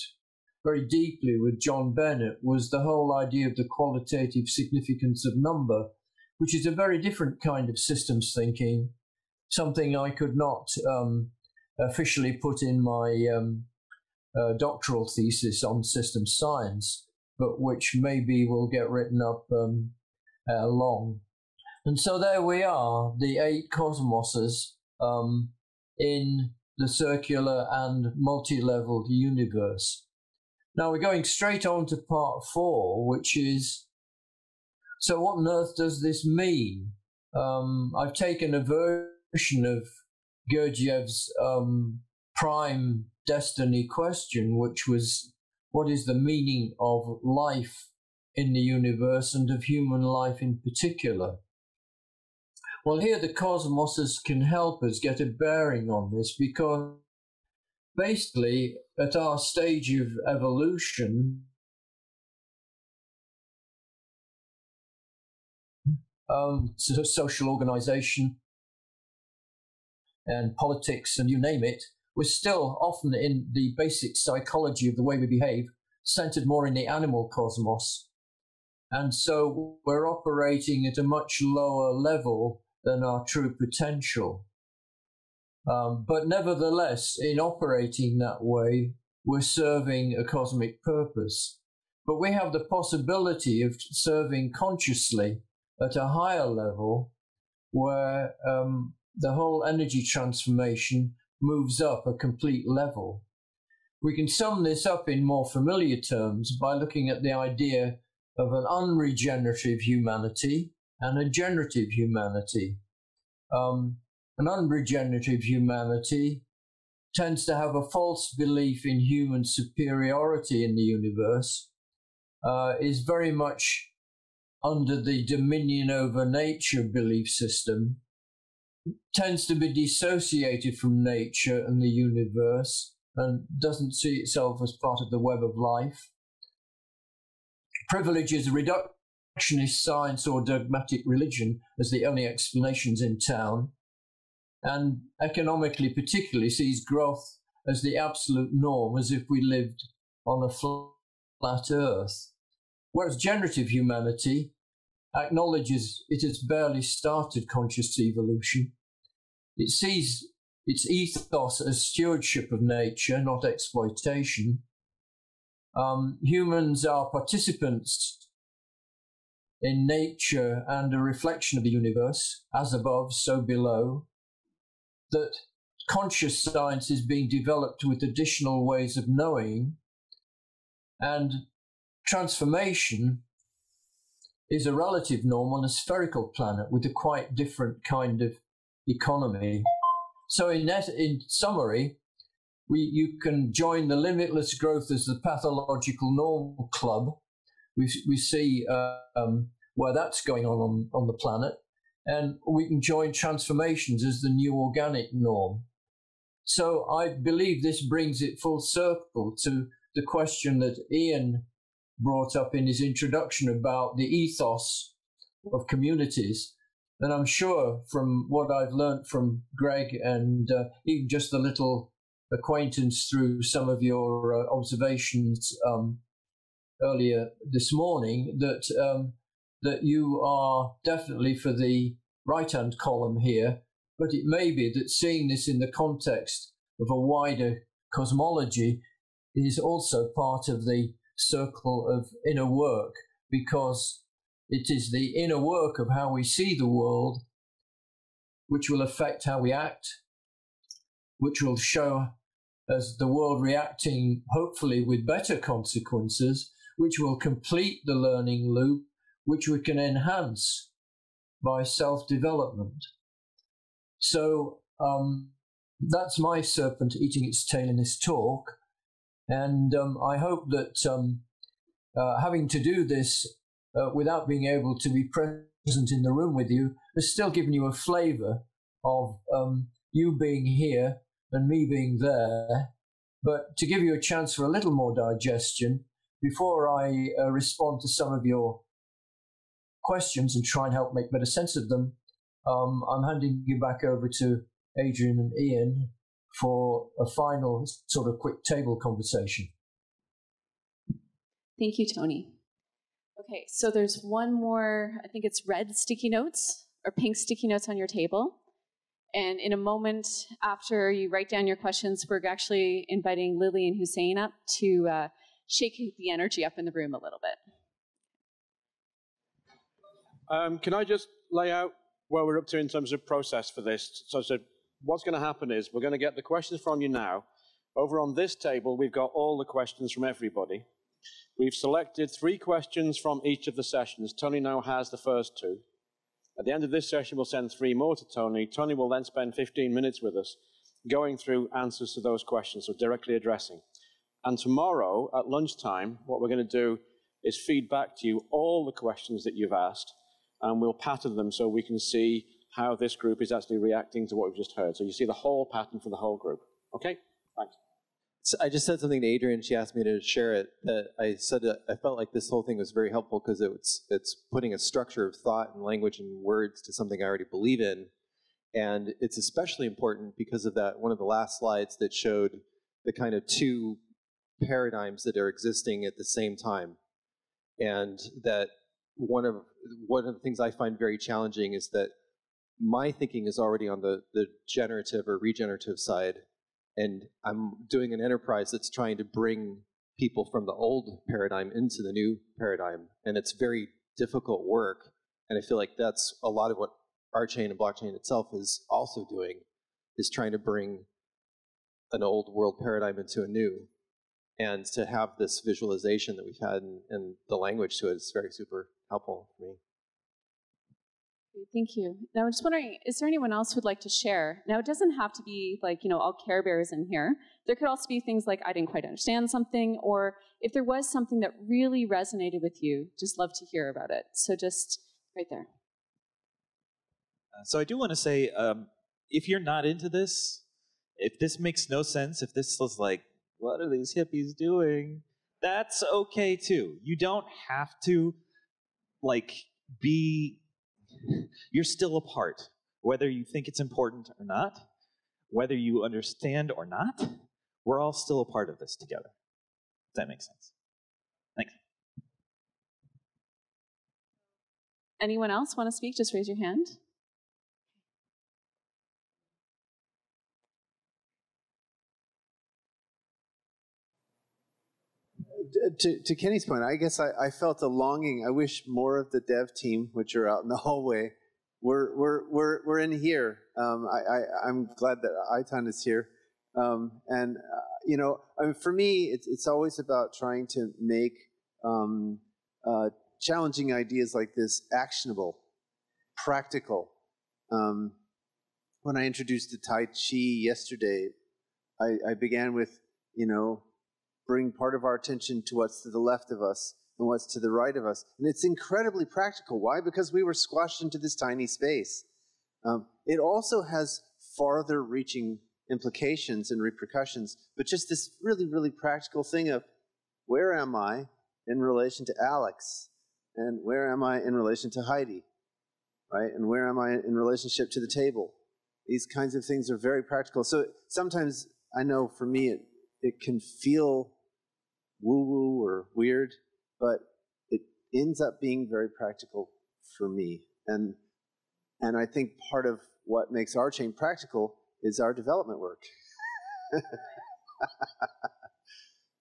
S6: very deeply with John Bennett was the whole idea of the qualitative significance of number, which is a very different kind of systems thinking, something I could not officially put in my doctoral thesis on systems science, but which maybe will get written up along. And so there we are, the 8 cosmoses in the circular and multi-leveled universe. Now we're going straight on to part 4, which is, so what on earth does this mean? I've taken a version of Gurdjieff's prime destiny question, which was, what is the meaning of life in the universe and of human life in particular? Well, here the cosmoses can help us get a bearing on this, because basically at our stage of evolution, social organization and politics and you name it, we're still often in the basic psychology of the way we behave, centered more in the animal cosmos. And so we're operating at a much lower level than our true potential. But nevertheless, in operating that way, we're serving a cosmic purpose. But we have the possibility of serving consciously at a higher level, where the whole energy transformation moves up a complete level. We can sum this up in more familiar terms by looking at the idea of an unregenerative humanity and a generative humanity. An unregenerative humanity tends to have a false belief in human superiority in the universe, is very much under the dominion over nature belief system, tends to be dissociated from nature and the universe, and doesn't see itself as part of the web of life, privileges reductionist science or dogmatic religion as the only explanations in town, and economically particularly sees growth as the absolute norm, as if we lived on a flat earth. Whereas generative humanity acknowledges it has barely started conscious evolution. It sees its ethos as stewardship of nature, not exploitation. Humans are participants in nature and a reflection of the universe, as above, so below, that conscious science is being developed with additional ways of knowing, and transformation is a relative norm on a spherical planet with a quite different kind of economy. So in summary, you can join the Limitless Growth as the Pathological Norm Club. We see where that's going on the planet, and we can join transformations as the new organic norm. So I believe this brings it full circle to the question that Ian brought up in his introduction about the ethos of communities. And I'm sure from what I've learned from Greg and even just a little acquaintance through some of your observations earlier this morning, that you are definitely for the right-hand column here, but it may be that seeing this in the context of a wider cosmology is also part of the circle of inner work, because it is the inner work of how we see the world which will affect how we act, which will show as the world reacting hopefully with better consequences, which will complete the learning loop, which we can enhance by self-development. So that's my serpent eating its tail in this talk. And I hope that having to do this without being able to be present in the room with you has still given you a flavor of you being here and me being there. But to give you a chance for a little more digestion, before I respond to some of your questions and try and help make better sense of them, I'm handing you back over to Adrian and Ian for a final sort of quick table conversation.
S2: Thank you, Tony. Okay, so there's one more, I think it's red sticky notes or pink sticky notes on your table. And in a moment after you write down your questions, we're actually inviting Lily and Hussein up to shake the energy up in the room a little bit.
S5: Can I just lay out where we're up to in terms of process for this? So what's going to happen is we're going to get the questions from you now. Over on this table, we've got all the questions from everybody. We've selected 3 questions from each of the sessions. Tony now has the first 2. At the end of this session, we'll send 3 more to Tony. Tony will then spend 15 minutes with us going through answers to those questions, so directly addressing. And tomorrow at lunchtime, what we're going to do is feed back to you all the questions that you've asked, and we'll pattern them so we can see how this group is actually reacting to what we've just heard. So you see the whole pattern for the whole group. Okay? Thanks.
S3: So I just said something to Adrian. She asked me to share it. That I said that I felt like this whole thing was very helpful because it's putting a structure of thought and language and words to something I already believe in. And it's especially important because of that one of the last slides that showed the kind of 2 paradigms that are existing at the same time. And that one of the things I find very challenging is that my thinking is already on the generative or regenerative side, and I'm doing an enterprise that's trying to bring people from the old paradigm into the new paradigm, and it's very difficult work, and I feel like that's a lot of what RChain and blockchain itself is also doing, is trying to bring an old world paradigm into a new, and to have this visualization that we've had and the language to it is very super helpful for me.
S2: Thank you. Now, I'm just wondering, is there anyone else who'd like to share? Now, it doesn't have to be like, all Care Bears in here. There could also be things like, I didn't quite understand something, or if there was something that really resonated with you, just love to hear about it. So just right there.
S7: So I do want to say, if you're not into this, if this makes no sense, if this was like, what are these hippies doing? That's okay too. You don't have to you're still a part, whether you think it's important or not, whether you understand or not, we're all still a part of this together. If that makes sense. Thanks.
S2: Anyone else want to speak? Just raise your hand.
S1: to Kenny's point, I guess I felt a longing. I wish more of the dev team, which are out in the hallway, we're in here. I'm glad that Aitan is here. You know, I mean, for me, it's always about trying to make challenging ideas like this actionable, practical. When I introduced the Tai Chi yesterday, I began with, you know, bring part of our attention to what's to the left of us and what's to the right of us. And it's incredibly practical. Why? Because we were squashed into this tiny space. It also has farther reaching implications and repercussions, but just this really, really practical thing of where am I in relation to Alex? And where am I in relation to Heidi? Right? And where am I in relationship to the table? These kinds of things are very practical. So sometimes I know for me it can feel woo-woo or weird, but it ends up being very practical for me. And I think part of what makes RChain practical is our development work.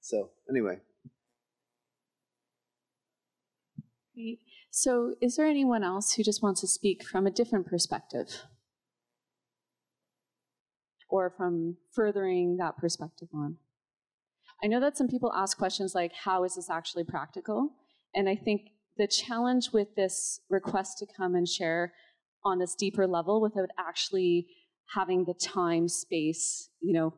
S1: So anyway.
S2: Great. So is there anyone else who just wants to speak from a different perspective? Or from furthering that perspective on? I know that some people ask questions like, how is this actually practical? And I think the challenge with this request to come and share on this deeper level without actually having the time, space, you know,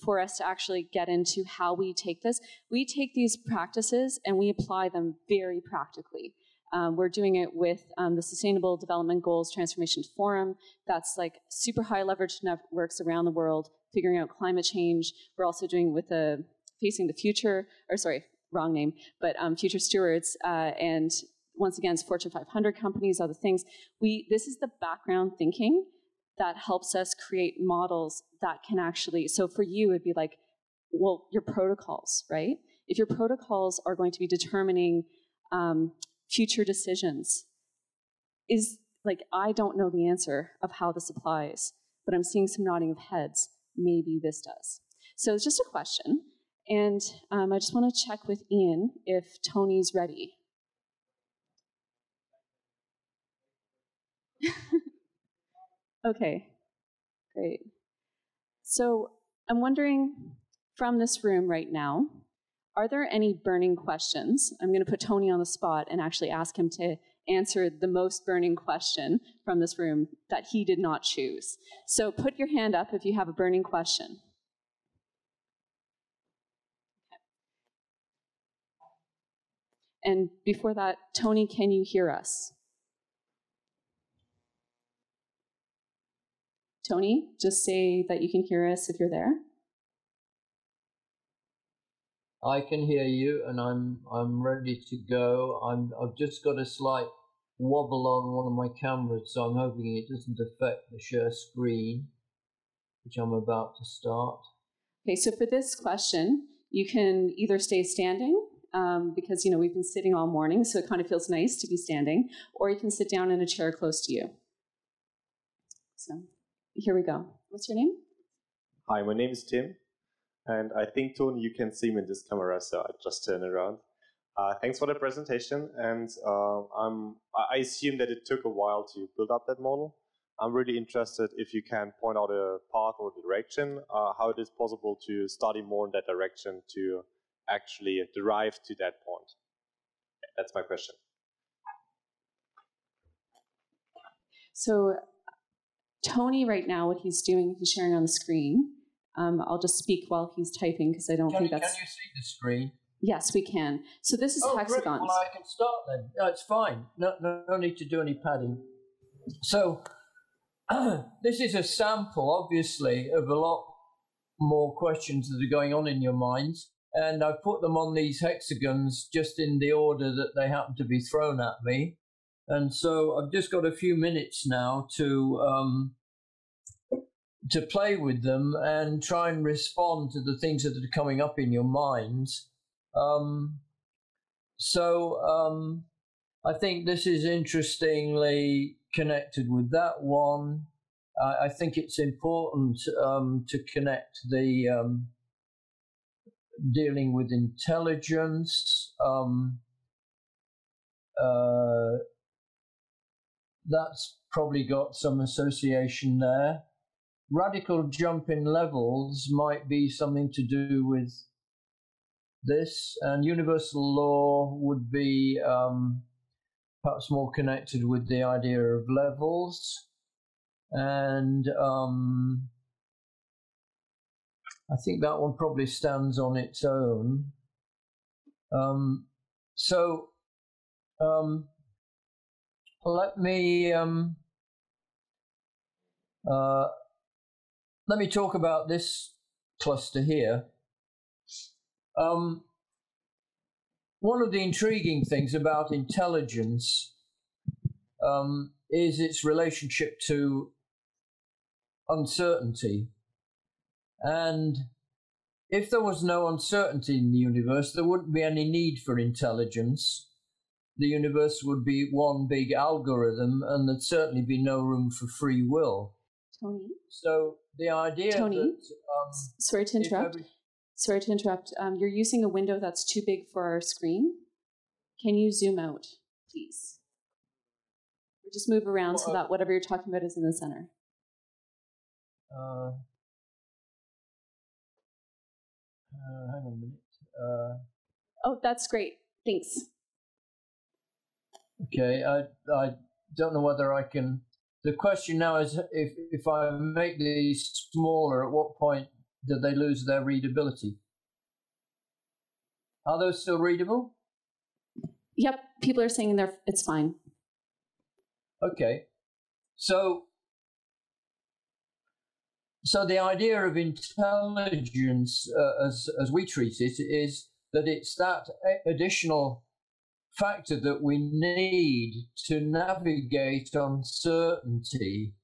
S2: for us to actually get into how we take this. We take these practices and we apply them very practically. We're doing it with the Sustainable Development Goals Transformation Forum. That's like super high leverage networks around the world, figuring out climate change. We're also doing it with Facing the Future, or sorry, wrong name, but Future Stewards, and once again, it's Fortune 500 companies, other things. This is the background thinking that helps us create models that can actually, so for you, it'd be like, well, your protocols, right? If your protocols are going to be determining future decisions, is like, I don't know the answer of how this applies, but I'm seeing some nodding of heads. Maybe this does. So it's just a question. And I just want to check with Ian if Tony's ready. Okay, great. So I'm wondering, from this room right now, are there any burning questions? I'm going to put Tony on the spot and actually ask him to answer the most burning question from this room that he did not choose. So put your hand up if you have a burning question. Okay. And before that, Tony, can you hear us? Tony, just say that you can hear us if you're there.
S6: I can hear you, and I'm ready to go. I've just got a slight wobble on one of my cameras, so I'm hoping it doesn't affect the share screen, which I'm about to start.
S2: Okay, so for this question, you can either stay standing, because we've been sitting all morning, so it kind of feels nice to be standing, or you can sit down in a chair close to you. So here we go. What's your name?
S8: Hi, my name is Tim. And I think, Tony, you can see me in this camera, so I just turn around. Thanks for the presentation. And I assume that it took a while to build up that model. I'm really interested if you can point out a path or direction, how it is possible to study more in that direction to actually derive to that point. That's my question.
S2: So Tony, right now, what he's doing, he's sharing on the screen. I'll just speak while he's typing because I don't think that's...
S6: Can you see the screen?
S2: Yes, we can. So this is hexagons.
S6: Great. Well, I can start then. No, it's fine. No need to do any padding. So this is a sample, obviously, of a lot more questions that are going on in your minds. And I've put them on these hexagons just in the order that they happen to be thrown at me. And so I've just got a few minutes now to play with them and try and respond to the things that are coming up in your minds. I think this is interestingly connected with that one. I think it's important to connect the dealing with intelligence. That's probably got some association there. Radical jump in levels might be something to do with this, and universal law would be perhaps more connected with the idea of levels. And I think that one probably stands on its own. Let me talk about this cluster here. One of the intriguing things about intelligence is its relationship to uncertainty. And if there was no uncertainty in the universe, there wouldn't be any need for intelligence. The universe would be one big algorithm, and there'd certainly be no room for free will.
S2: Tony?
S6: So the idea
S2: Tony,
S6: that...
S2: sorry to interrupt. Sorry to interrupt. You're using a window that's too big for our screen. Can you zoom out, please? Or just move around so that whatever you're talking about is in the center.
S6: Hang on a minute.
S2: Oh, that's great. Thanks.
S6: Okay, I don't know whether I can... The question now is if I make these smaller, at what point do they lose their readability? Are those still readable?
S2: Yep, people are saying it's fine.
S6: Okay, so the idea of intelligence, as we treat it, is that it's that additional factor that we need to navigate uncertainty,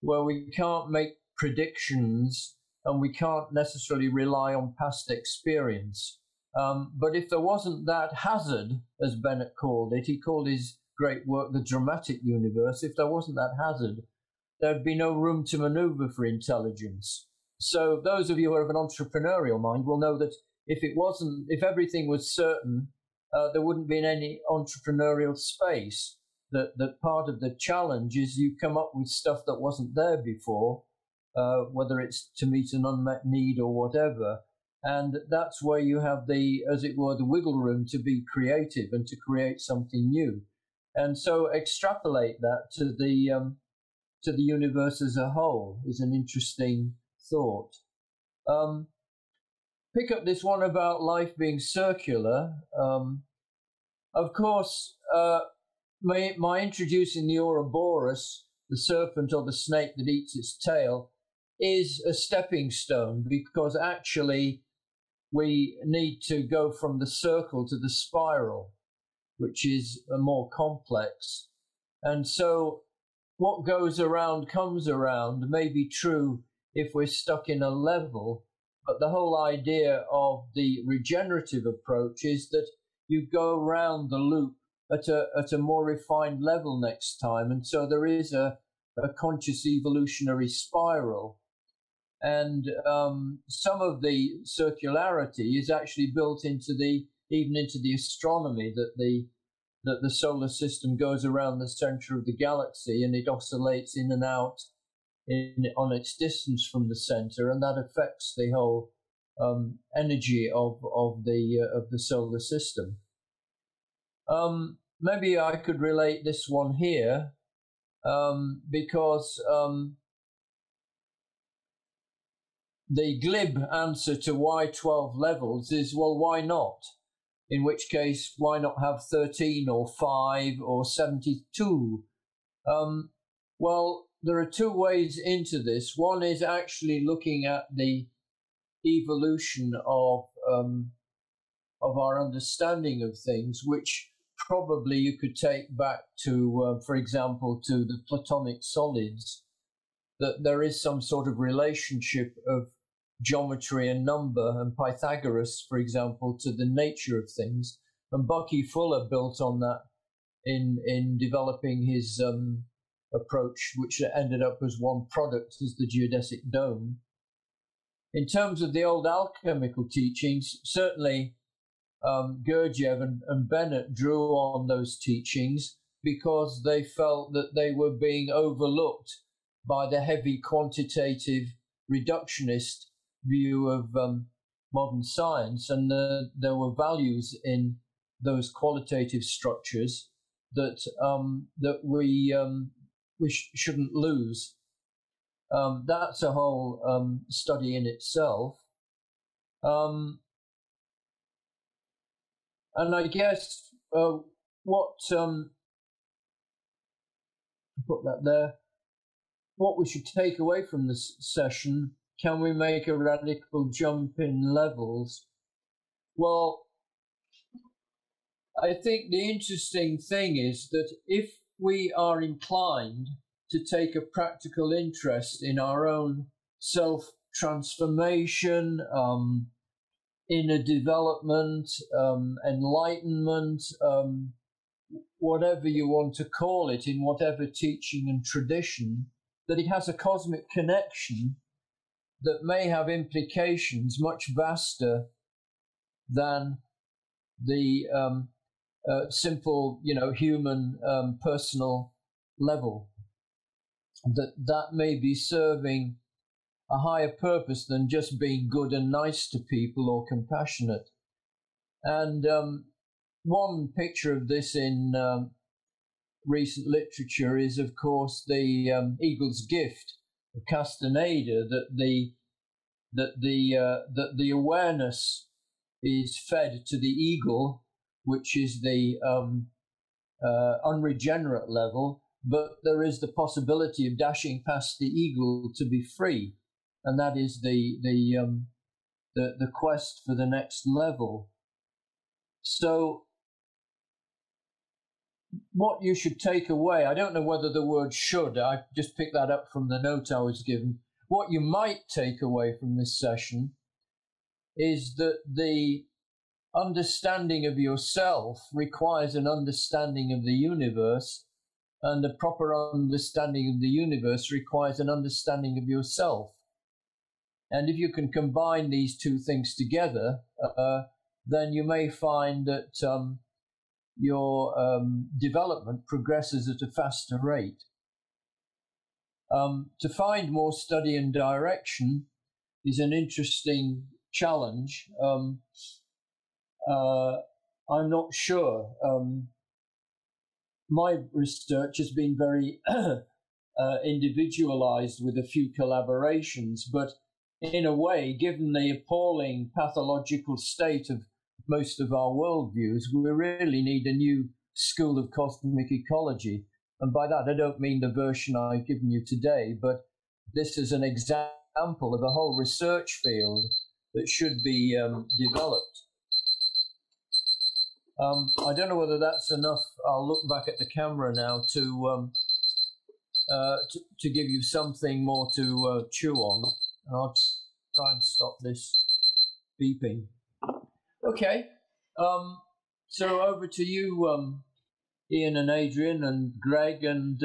S6: where we can't make predictions and we can't necessarily rely on past experience. But if there wasn't that hazard, as Bennett called it, he called his great work the dramatic universe, if there wasn't that hazard, there'd be no room to maneuver for intelligence. So those of you who have an entrepreneurial mind will know that if everything was certain, there wouldn't be any entrepreneurial space. That part of the challenge is you come up with stuff that wasn't there before, whether it's to meet an unmet need or whatever. And that's where you have as it were, the wiggle room to be creative and to create something new. And so extrapolate that to the universe as a whole is an interesting thought. Pick up this one about life being circular. Of course, my introducing the Ouroboros, the serpent or the snake that eats its tail, is a stepping stone, because actually we need to go from the circle to the spiral, which is more complex. And so what goes around comes around may be true if we're stuck in a level, but the whole idea of the regenerative approach is that you go around the loop at a more refined level next time. And so there is a conscious evolutionary spiral. And some of the circularity is actually built even into the astronomy, that the solar system goes around the center of the galaxy and it oscillates in and out on its distance from the center, and that affects the whole energy of the solar system. Maybe I could relate this one here because the glib answer to why 12 levels is, well, why not? In which case, why not have 13 or 5 or 72? Well, there are two ways into this. One is actually looking at the evolution of our understanding of things, which probably you could take back to, for example, to the Platonic solids, that there is some sort of relationship of geometry and number, and Pythagoras, for example, to the nature of things. And Bucky Fuller built on that in developing his approach, which ended up as one product as the geodesic dome. in terms of the old alchemical teachings, certainly Gurdjieff and Bennett drew on those teachings because they felt that they were being overlooked by the heavy quantitative reductionist view of modern science, and there were values in those qualitative structures that we shouldn't lose. That's a whole study in itself. And I guess what put that there. What we should take away from this session: can we make a radical jump in levels? Well, I think the interesting thing is that if we are inclined to take a practical interest in our own self-transformation, inner development, enlightenment, whatever you want to call it, in whatever teaching and tradition, that it has a cosmic connection that may have implications much vaster than the simple, human, personal level. That may be serving a higher purpose than just being good and nice to people or compassionate. And one picture of this in recent literature is, of course, the eagle's gift of Castaneda, that the awareness is fed to the eagle, which is the unregenerate level, but there is the possibility of dashing past the eagle to be free, and that is the quest for the next level. So what you should take away, I don't know whether the word should, I just picked that up from the note I was given. What you might take away from this session is that the understanding of yourself requires an understanding of the universe, and the proper understanding of the universe requires an understanding of yourself. And if you can combine these two things together, then you may find that your development progresses at a faster rate. To find more study and direction is an interesting challenge. I'm not sure. My research has been very individualized with a few collaborations, but in a way, given the appalling pathological state of most of our worldviews, we really need a new school of cosmic ecology. And by that, I don't mean the version I've given you today, but this is an example of a whole research field that should be developed. I don't know whether that's enough. I'll look back at the camera now to give you something more to chew on. And I'll try and stop this beeping. Okay. So over to you, Ian and Adrian and Greg, and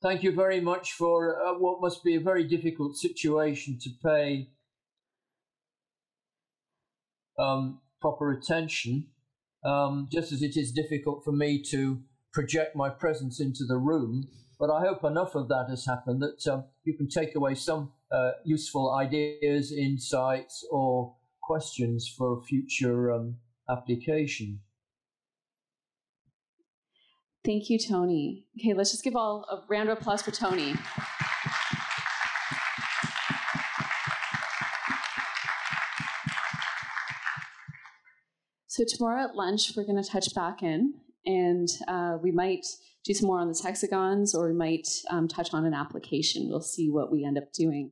S6: thank you very much for what must be a very difficult situation to pay proper attention. Just as it is difficult for me to project my presence into the room, but I hope enough of that has happened that you can take away some useful ideas, insights, or questions for future application.
S2: Thank you, Tony. Okay, let's just give all a round of applause for Tony. So tomorrow at lunch, we're going to touch back in, and we might do some more on the hexagons, or we might touch on an application. We'll see what we end up doing.